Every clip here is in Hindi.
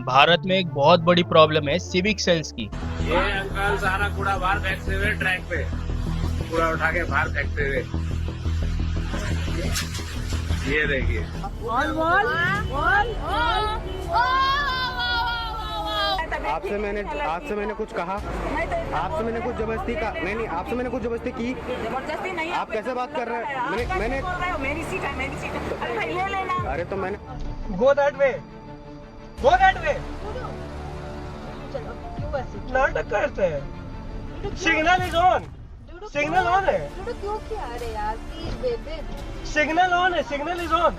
भारत में एक बहुत बड़ी प्रॉब्लम है सिविक सेंस की। ये अंकल सारा कूड़ा बाहर फेंकते हुए ट्रैक पे, कूड़ा उठा के बाहर फेंकते हुए, ये देखिए। आपसे मैंने कुछ कहा? आपसे मैंने कुछ जबरदस्ती का? नहीं, आपसे मैंने कुछ जबरदस्ती की? जबरदस्ती नहीं। आप कैसे बात कर रहे हैं? मैंने मेरी सीट है, मेरी सीट है। अरे भाई ले लेना। अरे तो मैंने go that way, go that way. नाटक करते हैं। Signal is on, signal on है। क्यों किया? अरे यार प्लीज बेबी, सिग्नल ऑन है, signal is on.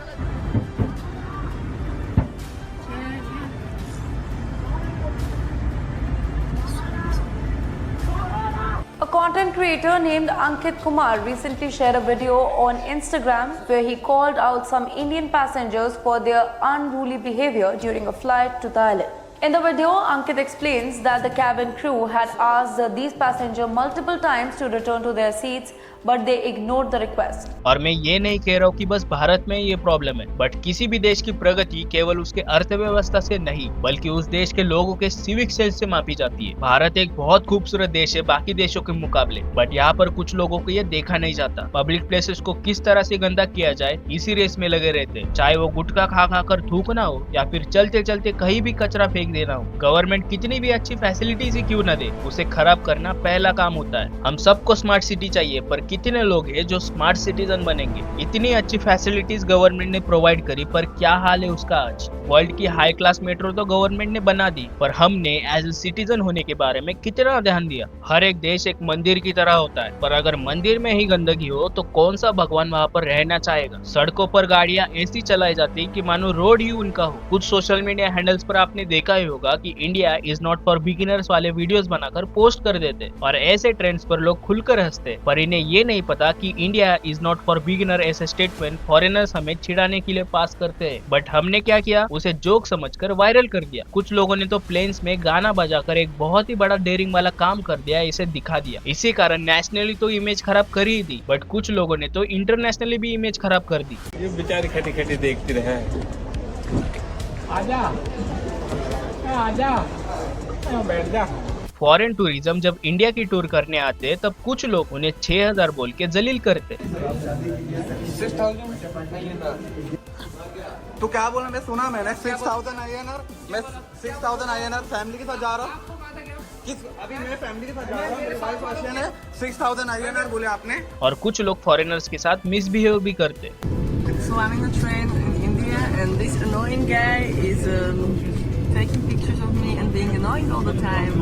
A content creator named Ankit Kumar recently shared a video on Instagram where he called out some Indian passengers for their unruly behavior during a flight to Thailand. In the video, Ankit explains that the cabin crew had asked these passengers multiple times to return to their seats, but they ignored the request. और मैं ये नहीं कह रहा हूँ कि बस भारत में ये प्रॉब्लम है, बट किसी भी देश की प्रगति केवल उसके अर्थव्यवस्था से नहीं बल्कि उस देश के लोगों के सिविक सेंस से मापी जाती है। भारत एक बहुत खूबसूरत देश है बाकी देशों के मुकाबले, बट यहाँ पर कुछ लोगों को ये देखा नहीं जाता। पब्लिक प्लेसेस को किस तरह से गंदा किया जाए इसी रेस में लगे रहते, चाहे वो गुटखा खा खा कर थूकना हो या फिर चलते चलते कहीं भी कचरा फेंक देना हो। गवर्नमेंट कितनी भी अच्छी फैसिलिटीज ही क्यों न दे, उसे खराब करना पहला काम होता है। हम सबको स्मार्ट सिटी चाहिए, पर कितने लोग हैं जो स्मार्ट सिटीजन बनेंगे? इतनी अच्छी फैसिलिटीज गवर्नमेंट ने प्रोवाइड करी, पर क्या हाल है उसका आज? वर्ल्ड की हाई क्लास मेट्रो तो गवर्नमेंट ने बना दी, पर हमने एज ए सिटीजन होने के बारे में कितना ध्यान दिया? हर एक देश एक मंदिर की तरह होता है, पर अगर मंदिर में ही गंदगी हो तो कौन सा भगवान वहाँ पर रहना चाहेगा? सड़कों पर गाड़ियां ऐसी चलाई जाती कि मानो रोड ही उनका हो। कुछ सोशल मीडिया हैंडल्स पर आपने देखा ही होगा कि India is not for beginners वाले वीडियोस बनाकर पोस्ट कर देते और ऐसे ट्रेंड्स पर लोग खुलकर हंसते, पर इन्हें ये नहीं पता कि India is not for beginner ऐसे स्टेटमेंट फॉरेनर्स हमें चिढ़ाने के लिए पास करते हैं। बट हमने क्या किया? उसे जोक समझकर वायरल कर दिया। कुछ लोगों ने तो प्लेन्स में गाना बजाकर एक बहुत ही बड़ा डेयरिंग वाला काम कर दिया, इसे दिखा दिया। इसी कारण नेशनली तो इमेज खराब कर ही दी, बट कुछ लोगों ने तो इंटरनेशनली भी इमेज खराब कर दी। ये बेचारी खटी खटी देखती रहे। आजा आजा बैठ जा। फॉरेन टूरिज्म जब इंडिया की टूर करने आते तब कुछ लोग उन्हें 6000 बोल के जलील करते। तो क्या बोला? मैं सुना मैंने 6000 INR, मैं 6000 INR फैमिली के साथ जा रहा हूँ। अभी मैं फैमिली के साथ जा रहा हूँ, मेरे वाइफ रशियन है। 6000 INR बोले आपने। और कुछ लोग फॉरेनर्स के साथ मिसबिहेव भी करते। So I'm in the train in India and this annoying guy is taking pictures of me and being annoying all the time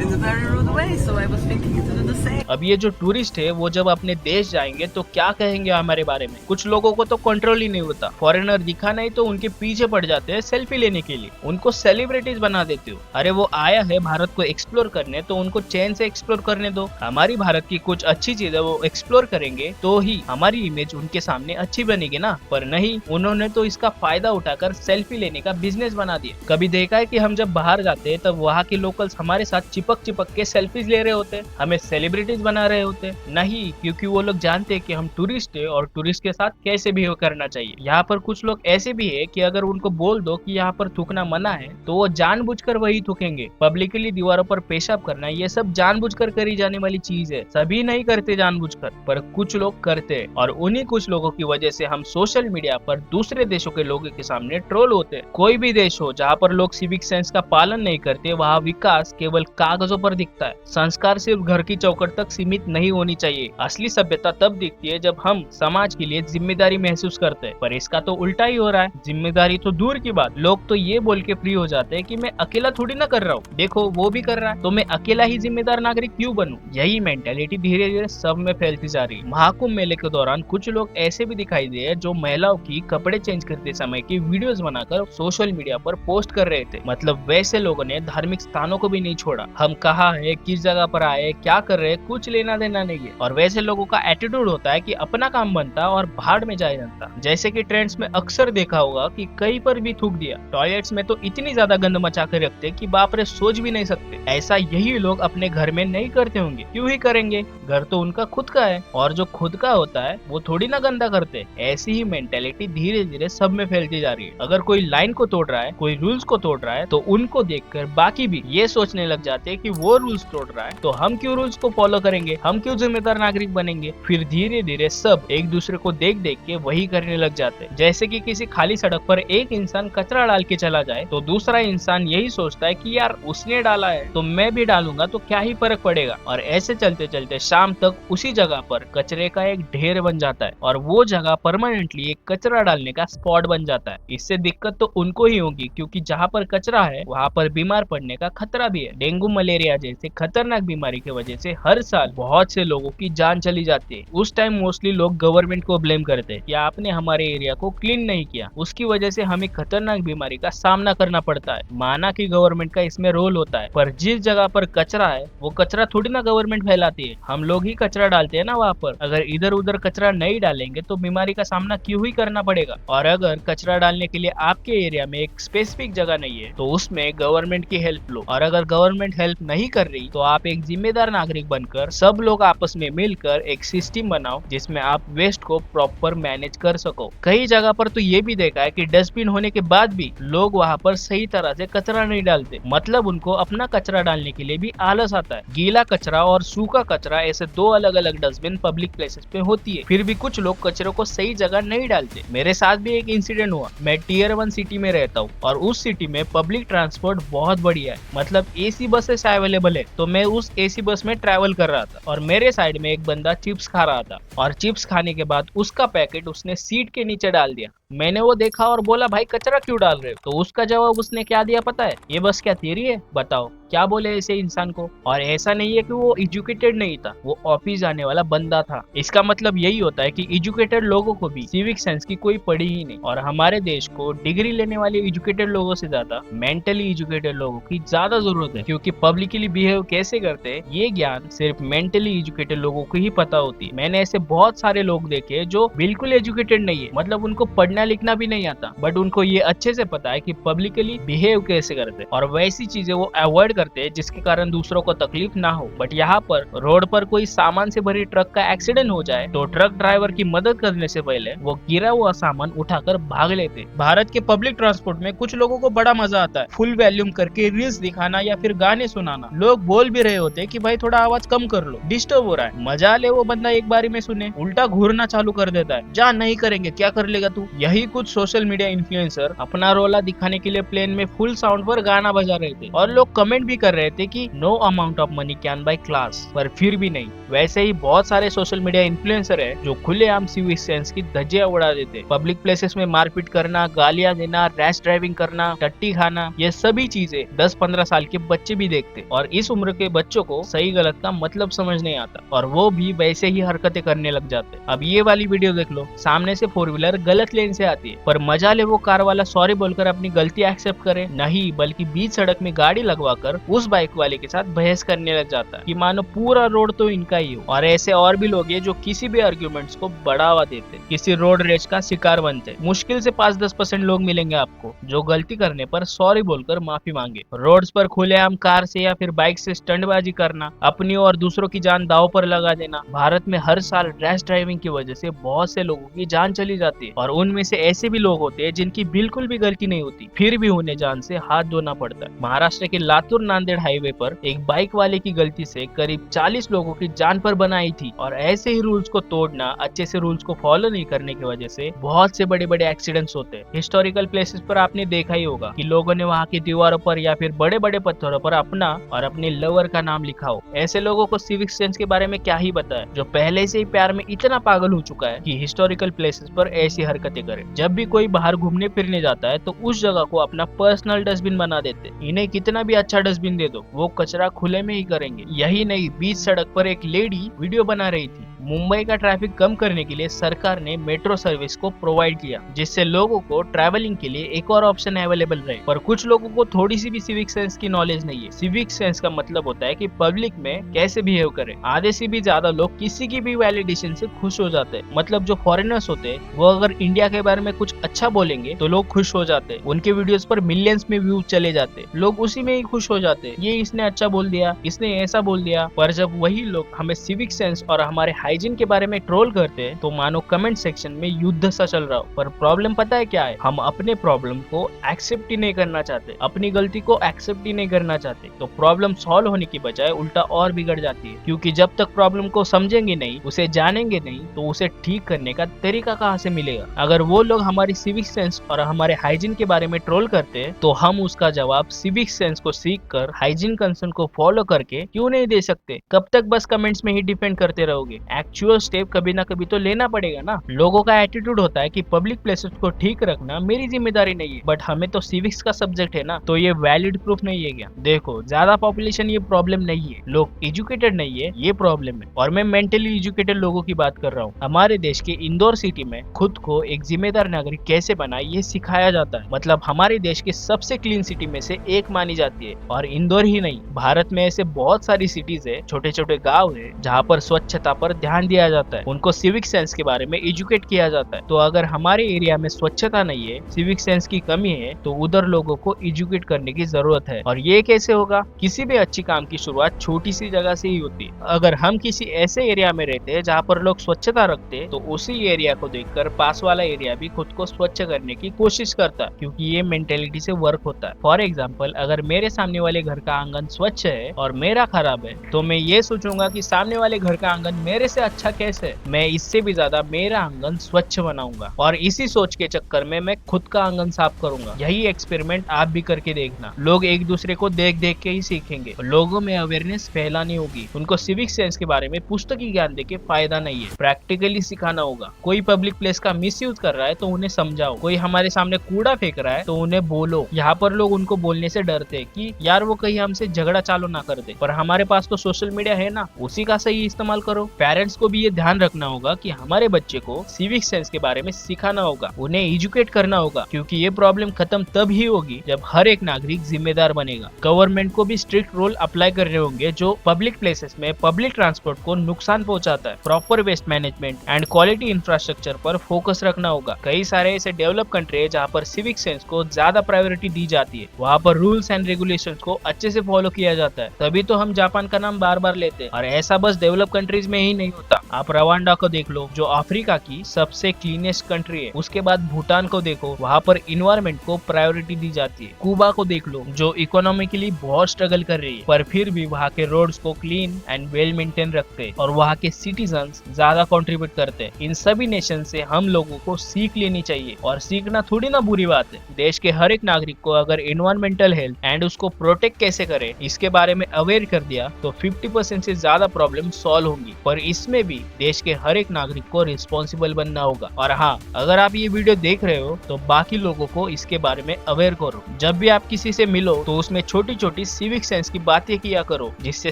in a very rude way. So I was thinking to do the same. अब ये जो टूरिस्ट है वो जब अपने देश जाएंगे तो क्या कहेंगे हमारे बारे में? कुछ लोगों को तो कंट्रोल ही नहीं होता। फॉरेनर दिखा नहीं तो उनके पीछे पड़ जाते हैं सेल्फी लेने के लिए, उनको सेलिब्रिटीज बना देते हो। अरे वो आया है भारत को एक्सप्लोर करने, तो उनको चैन से एक्सप्लोर करने दो। हमारी भारत की कुछ अच्छी चीजें वो एक्सप्लोर करेंगे तो ही हमारी इमेज उनके सामने अच्छी बनेगी ना, पर नहीं, उन्होंने तो इसका फायदा उठाकर सेल्फी लेने का बिजनेस बना दिया। कभी देखा है कि हम जब बाहर जाते हैं तब वहाँ के लोकल्स हमारे साथ चिपक चिपक के सेल्फीज ले रहे होते, हमें सेलिब्रिटीज बना रहे होते? नहीं, क्योंकि वो लोग जानते हैं कि हम टूरिस्ट है और टूरिस्ट के साथ कैसे बिहेव करना चाहिए। यहाँ पर कुछ लोग ऐसे भी है कि अगर उनको बोल दो कि यहाँ पर थूकना मना है तो वो जानबूझकर वही थूकेंगे। पब्लिकली दीवारों पर पेशाब करना, ये सब जानबूझकर करी जाने वाली चीज है। सभी नहीं करते जानबूझकर, पर कुछ लोग करते हैं, और उन्हीं कुछ लोगों की वजह से हम सोशल मीडिया पर दूसरे देशों के लोगों के सामने ट्रोल होते हैं। कोई भी देश हो जहाँ पर लोग सिविक सेंस का पालन नहीं करते, वहाँ विकास केवल कागजों पर दिखता है। संस्कार सिर्फ घर की चौखट तक सीमित नहीं होनी चाहिए। असली सभ्यता तब दिखती है जब हम समाज के लिए जिम्मेदारी महसूस करते हैं, पर इसका तो उल्टा ही हो रहा है। जिम्मेदारी तो दूर की बात, लोग तो ये बोल के फ्री हो जाते हैं कि मैं अकेला थोड़ी ना कर रहा हूँ, देखो वो भी कर रहा है तो मैं अकेला ही जिम्मेदार नागरिक क्यों बनूं? यही मेंटेलिटी धीरे धीरे सब में फैलती जा रही है। महाकुंभ मेले के दौरान कुछ लोग ऐसे भी दिखाई दिए जो महिलाओं की कपड़े चेंज करते समय की वीडियोस बनाकर सोशल मीडिया पर पोस्ट कर रहे थे। मतलब वैसे लोगों ने धार्मिक स्थानों को भी नहीं छोड़ा। हम कहाँ है, किस जगह पर आए, क्या कर रहे हैं, कुछ लेना देना नहीं है। और वैसे लोगों का एटीट्यूड होता है कि अपना काम बनता और भाड़ में जाए जनता। जैसे कि ट्रेंड्स में अक्सर देखा होगा कि कहीं पर भी थूक दिया। टॉयलेट्स में तो इतनी ज्यादा गंद मचा कर रखते कि बाप रे सोच भी नहीं सकते। ऐसा यही लोग अपने घर में नहीं करते होंगे, क्यों ही करेंगे, घर तो उनका खुद का है और जो खुद का होता है वो थोड़ी ना गंदा करते। ऐसी ही मेंटेलिटी धीरे धीरे सब में फैलती जा रही है। अगर कोई लाइन को तोड़ रहा है, कोई रूल्स को तोड़ रहा है, तो उनको देखकर बाकी भी ये सोचने लग जाते हैं कि वो रूल्स तोड़ रहा है तो हम क्यों रूल्स को फॉलो करेंगे, हम क्यों जिम्मेदार नागरिक बनेंगे। फिर धीरे धीरे सब एक दूसरे को देख देख के वही करने लग जाते हैं। जैसे कि किसी खाली सड़क पर एक इंसान कचरा डाल के चला जाए तो दूसरा इंसान यही सोचता है कि यार उसने डाला है तो मैं भी डालूंगा तो क्या ही फर्क पड़ेगा। और ऐसे चलते चलते शाम तक उसी जगह पर कचरे का एक ढेर बन जाता है और वो जगह परमानेंटली एक कचरा डालने का स्पॉट बन जाता है। इससे दिक्कत तो उनको ही होगी क्योंकि जहाँ पर कचरा है वहाँ पर बीमार पड़ने का खतरा भी है। डेंगू मलेरिया जैसे खतरनाक बीमारी की वजह से हर साल बहुत से लोगों की जान चली जाती है। उस टाइम मोस्टली लोग गवर्नमेंट को ब्लेम करते हैं कि आपने हमारे एरिया को क्लीन नहीं किया, उसकी वजह से हमें खतरनाक बीमारी का सामना करना पड़ता है। माना कि गवर्नमेंट का इसमें रोल होता है, पर जिस जगह पर कचरा है वो कचरा थोड़ी ना गवर्नमेंट फैलाती है, हम लोग ही कचरा डालते हैं ना वहाँ पर। अगर इधर उधर कचरा नहीं डालेंगे तो बीमारी का सामना क्यों ही करना पड़ेगा। और अगर कचरा डालने के लिए आपके एरिया में एक स्पेसिफिक जगह नहीं है तो उसमें गवर्नमेंट की हेल्प लो। और अगर गवर्नमेंट हेल्प नहीं कर रही तो आप एक जिम्मेदार नागरिक बनकर सब लोग आपस में मिलकर एक सिस्टम बनाओ जिसमें आप वेस्ट को प्रॉपर मैनेज कर सको। कई जगह पर तो ये भी देखा है कि डस्टबिन होने के बाद भी लोग वहाँ पर सही तरह से कचरा नहीं डालते, मतलब उनको अपना कचरा डालने के लिए भी आलस आता है। गीला कचरा और सूखा कचरा ऐसे दो अलग अलग डस्टबिन पब्लिक प्लेसेस पे होती है, फिर भी कुछ लोग कचरे को सही जगह नहीं डालते। मेरे साथ भी एक इंसिडेंट हुआ। मैं टियर 1 सिटी में रहता हूँ और उस सिटी में पब्लिक ट्रांसपोर्ट बहुत बढ़िया है, मतलब एसी बसेस अवेलेबल है। तो मैं उस एसी बस में ट्रैवल कर रहा था और मेरे साइड में एक बंदा चिप्स खा रहा था और चिप्स खाने के बाद उसका पैकेट उसने सीट के नीचे डाल दिया। मैंने वो देखा और बोला भाई कचरा क्यों डाल रहे हो? तो उसका जवाब उसने क्या दिया पता है? ये बस क्या तेरी है? बताओ क्या बोले ऐसे इंसान को। और ऐसा नहीं है कि वो एजुकेटेड नहीं था, वो ऑफिस जाने वाला बंदा था। इसका मतलब यही होता है कि एजुकेटेड लोगों को भी सिविक सेंस की कोई पड़ी ही नहीं। और हमारे देश को डिग्री लेने वाले एजुकेटेड लोगों से ज्यादा मेंटली एजुकेटेड लोगों की ज्यादा जरूरत है, क्योंकि पब्लिकली बिहेव कैसे करते हैं ये ज्ञान सिर्फ मेंटली एजुकेटेड लोगों को ही पता होती है। मैंने ऐसे बहुत सारे लोग देखे जो बिल्कुल एजुकेटेड नहीं है, मतलब उनको पढ़ना लिखना भी नहीं आता, बट उनको ये अच्छे से पता है कि पब्लिकली बिहेव कैसे करते हैं और वैसी चीजें वो अवॉइड करते हैं जिसके कारण दूसरों को तकलीफ ना हो। बट यहाँ पर रोड पर कोई सामान से भरी ट्रक का एक्सीडेंट हो जाए तो ट्रक ड्राइवर की मदद करने से पहले वो गिरा हुआ सामान उठाकर भाग लेते। भारत के पब्लिक ट्रांसपोर्ट में कुछ लोगों को बड़ा मजा आता है फुल वॉल्यूम करके रील्स दिखाना या फिर गाने सुनाना। लोग बोल भी रहे होते कि भाई थोड़ा आवाज कम कर लो, डिस्टर्ब हो रहा है। मजा ले वो बंदा एक बारी में सुने, उल्टा घूरना चालू कर देता है, जा नहीं करेंगे क्या कर लेगा तू। यही कुछ सोशल मीडिया इन्फ्लुएंसर अपना रोला दिखाने के लिए प्लेन में फुल साउंड पर गाना बजा रहे थे और लोग कमेंट भी कर रहे थे कि no amount of money can buy class, पर फिर भी नहीं। वैसे ही बहुत सारे सोशल मीडिया इन्फ्लुएंसर है जो खुलेआम सिविक सेंस की धज्जियां उड़ा देते। पब्लिक प्लेसेस में मारपीट करना, गालियां देना, रैश ड्राइविंग करना, टट्टी खाना, ये सभी चीजें 10-15 साल के बच्चे भी देखते और इस उम्र के बच्चों को सही गलत का मतलब समझ नहीं आता और वो भी वैसे ही हरकतें करने लग जाते। अब ये वाली वीडियो देख लो, सामने से 4 व्हीलर गलत लेन से आती है, पर मजा ले वो कार वाला सॉरी बोलकर अपनी गलती एक्सेप्ट करे नहीं, बल्कि बीच सड़क में गाड़ी लगवाकर उस बाइक वाले के साथ बहस करने लग जाता है कि मानो पूरा रोड तो इनका ही हो। और ऐसे और भी लोग हैं जो किसी भी आर्ग्यूमेंट्स को बढ़ावा देते, किसी रोड रेज का शिकार बनते। मुश्किल से 5-10% लोग मिलेंगे आपको जो गलती करने पर सॉरी बोलकर माफी मांगे। रोड्स पर खुलेआम कार से या फिर बाइक से स्टंटबाजी करना, अपनी और दूसरों की जान दांव पर लगा देना। भारत में हर साल रैश ड्राइविंग की वजह से बहुत से लोगों की जान चली जाती है और उनमें से ऐसे भी लोग होते हैं जिनकी बिल्कुल भी गलती नहीं होती, फिर भी उन्हें जान से हाथ धोना पड़ता है। महाराष्ट्र के लातूर नांदेड़ हाईवे पर एक बाइक वाले की गलती से करीब 40 लोगों की जान पर बनाई थी और ऐसे ही रूल्स को तोड़ना, अच्छे से रूल्स को फॉलो नहीं करने की वजह से बहुत से बड़े बड़े एक्सीडेंट्स होते हैं। हिस्टोरिकल प्लेसेस पर आपने देखा ही होगा कि लोगों ने वहाँ की दीवारों पर या फिर बड़े बड़े पत्थरों पर अपना और अपने लवर का नाम लिखा हो। ऐसे लोगों को सिविक सेंस के बारे में क्या ही पता है, जो पहले से ही प्यार में इतना पागल हो चुका है कि हिस्टोरिकल प्लेसेस पर ऐसी हरकतें करे। जब भी कोई बाहर घूमने फिरने जाता है तो उस जगह को अपना पर्सनल डस्टबिन बना देते। इन्हें कितना भी अच्छा डस्टबिन दे दो, वो कचरा खुले में ही करेंगे। यही नहीं, बीच सड़क पर एक लेडी वीडियो बना रही थी मुंबई का ट्रैफिक कम करने के लिए सरकार ने मेट्रो सर्विस को प्रोवाइड किया, जिससे लोगों को ट्रैवलिंग के लिए एक और ऑप्शन अवेलेबल रहे। पर कुछ लोगों को थोड़ी सी भी सिविक सेंस की नॉलेज नहीं है। सिविक सेंस का मतलब होता है कि पब्लिक में कैसे बिहेव करें। आधे से भी ज्यादा लोग किसी की भी वैलिडेशन से खुश हो जाते हैं। मतलब जो फॉरेनर्स होते हैं वो अगर इंडिया के बारे में कुछ अच्छा बोलेंगे तो लोग खुश हो जाते हैं। उनके वीडियोस पर मिलियंस में व्यूज चले जाते, लोग उसी में ही खुश हो जाते। ये इसने अच्छा बोल दिया, इसने ऐसा बोल दिया। पर जब वही लोग हमें सिविक सेंस और हमारे हाइजीन के बारे में ट्रोल करते हैं तो मानो कमेंट सेक्शन में युद्ध सा चल रहा हो। पर प्रॉब्लम पता है क्या है? हम अपने प्रॉब्लम को एक्सेप्ट ही नहीं करना चाहते, अपनी गलती को एक्सेप्ट ही नहीं करना चाहते। तो प्रॉब्लम सॉल्व होने की बजाय उल्टा और बिगड़ जाती है, क्योंकि जब तक प्रॉब्लम को समझेंगे नहीं, उसे जानेंगे नहीं, तो उसे ठीक करने का तरीका कहाँ से मिलेगा? अगर वो लोग हमारी सिविक सेंस और हमारे हाइजीन के बारे में ट्रोल करते हैं तो हम उसका जवाब सिविक सेंस को सीख कर हाइजीन कंसर्न को फॉलो करके क्यों नहीं दे सकते? कब तक बस कमेंट्स में ही डिपेंड करते रहोगे? एक्चुअल स्टेप कभी ना कभी तो लेना पड़ेगा ना। लोगों का एटीट्यूड होता है कि पब्लिक प्लेसेस को ठीक रखना मेरी जिम्मेदारी नहीं है, बट हमें तो सिविक्स का सब्जेक्ट है ना। तो ये वैलिड प्रूफ नहीं है क्या? देखो, ज्यादा पॉपुलेशन ये प्रॉब्लम नहीं है, लोग एजुकेटेड नहीं है ये प्रॉब्लम है। और मैं मेंटली एजुकेटेड लोगों की बात कर रहा हूँ। हमारे देश के इंदौर सिटी में खुद को एक जिम्मेदार नागरिक कैसे बनाए ये सिखाया जाता है। मतलब हमारे देश के सबसे क्लीन सिटी में से एक मानी जाती है। और इंदौर ही नहीं, भारत में ऐसे बहुत सारी सिटीज है, छोटे छोटे गांव है, जहाँ पर स्वच्छता पर ध्यान दिया जाता है। उनको सिविक सेंस के बारे में एजुकेट किया जाता है। तो अगर हमारे एरिया में स्वच्छता नहीं है, सिविक सेंस की कमी है, तो उधर लोगों को एजुकेट करने की जरूरत है। और ये कैसे होगा? किसी भी अच्छी काम की शुरुआत छोटी सी जगह से ही होती है। अगर हम किसी ऐसे एरिया में रहते हैं जहाँ पर लोग स्वच्छता रखते, तो उसी एरिया को देखकर पास वाला एरिया भी खुद को स्वच्छ करने की कोशिश करता है, क्योंकि ये मेंटेलिटी से वर्क होता है। फॉर एग्जाम्पल, अगर मेरे सामने वाले घर का आंगन स्वच्छ है और मेरा खराब है, तो मैं ये सोचूंगा कि सामने वाले घर का आंगन मेरे से अच्छा कैसे है, मैं इससे भी ज्यादा मेरा आंगन स्वच्छ बनाऊंगा। और इसी सोच के चक्कर में मैं खुद का आंगन साफ करूंगा। यही एक्सपेरिमेंट आप भी करके देखना। लोग एक दूसरे को देख देख के ही सीखेंगे। लोगों में अवेयरनेस फैलानी होगी। उनको सिविक सेंस के बारे में पुस्तकी ज्ञान देके फायदा नहीं है, प्रैक्टिकली सिखाना होगा। कोई पब्लिक प्लेस का मिसयूज कर रहा है तो उन्हें समझाओ। कोई हमारे सामने कूड़ा फेंक रहा है तो उन्हें बोलो। यहाँ पर लोग उनको बोलने से डरते हैं कि यार वो कहीं हमसे झगड़ा चालू ना कर दे, पर हमारे पास तो सोशल मीडिया है ना, उसी का सही इस्तेमाल करो। पेरेंट्स को भी ये ध्यान रखना होगा कि हमारे बच्चे को सिविक सेंस के बारे में सिखाना होगा, उन्हें एजुकेट करना होगा, क्योंकि ये प्रॉब्लम खत्म तब ही होगी जब हर एक नागरिक जिम्मेदार बनेगा। गवर्नमेंट को भी स्ट्रिक्ट रूल अप्लाई करने होंगे जो पब्लिक प्लेसेस में पब्लिक ट्रांसपोर्ट को नुकसान पहुंचाता है। Proper waste management and quality infrastructure पर फोकस रखना होगा। कई सारे ऐसे डेवलप कंट्री है जहाँ पर सिविक सेंस को ज्यादा प्रायोरिटी दी जाती है। वहाँ पर रूल्स एंड रेगुलेशंस को अच्छे से फॉलो किया जाता है। तभी तो हम जापान का नाम बार बार लेते हैं। और ऐसा बस डेवलप कंट्रीज में ही नहीं होता। आप रवांडा को देख लो, जो अफ्रीका की सबसे क्लीनेस्ट कंट्री है। उसके बाद भूटान को देखो, वहाँ पर इन्वायरमेंट को प्रायोरिटी दी जाती है। कुबा को देख लो, जो इकोनॉमिकली बहुत स्ट्रगल कर रही है, पर फिर भी वहाँ के रोड्स को क्लीन एंड वेल मेंटेन रखते हैं और वहाँ के सिटीजन्स ज्यादा कंट्रीब्यूट करते हैं। इन सभी नेशन से हम लोगों को सीख लेनी चाहिए, और सीखना थोड़ी ना बुरी बात है। देश के हर एक नागरिक को अगर एनवायरमेंटल हेल्थ एंड उसको प्रोटेक्ट कैसे करे इसके बारे में अवेयर कर दिया तो 50% से ज्यादा प्रॉब्लम सॉल्व होंगी। पर इसमें भी देश के हर एक नागरिक को रिस्पॉन्सिबल बनना होगा। और हाँ, अगर आप ये वीडियो देख रहे हो तो बाकी लोगों को इसके बारे में अवेयर करो। जब भी आप किसी से मिलो तो उसमें छोटी छोटी सिविक सेंस की बातें किया करो, जिससे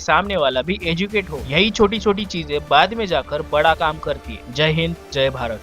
सामने वाला भी एजुकेट हो। यही छोटी छोटी चीजें बाद में जाकर बड़ा काम करती है। जय हिंद, जय भारत।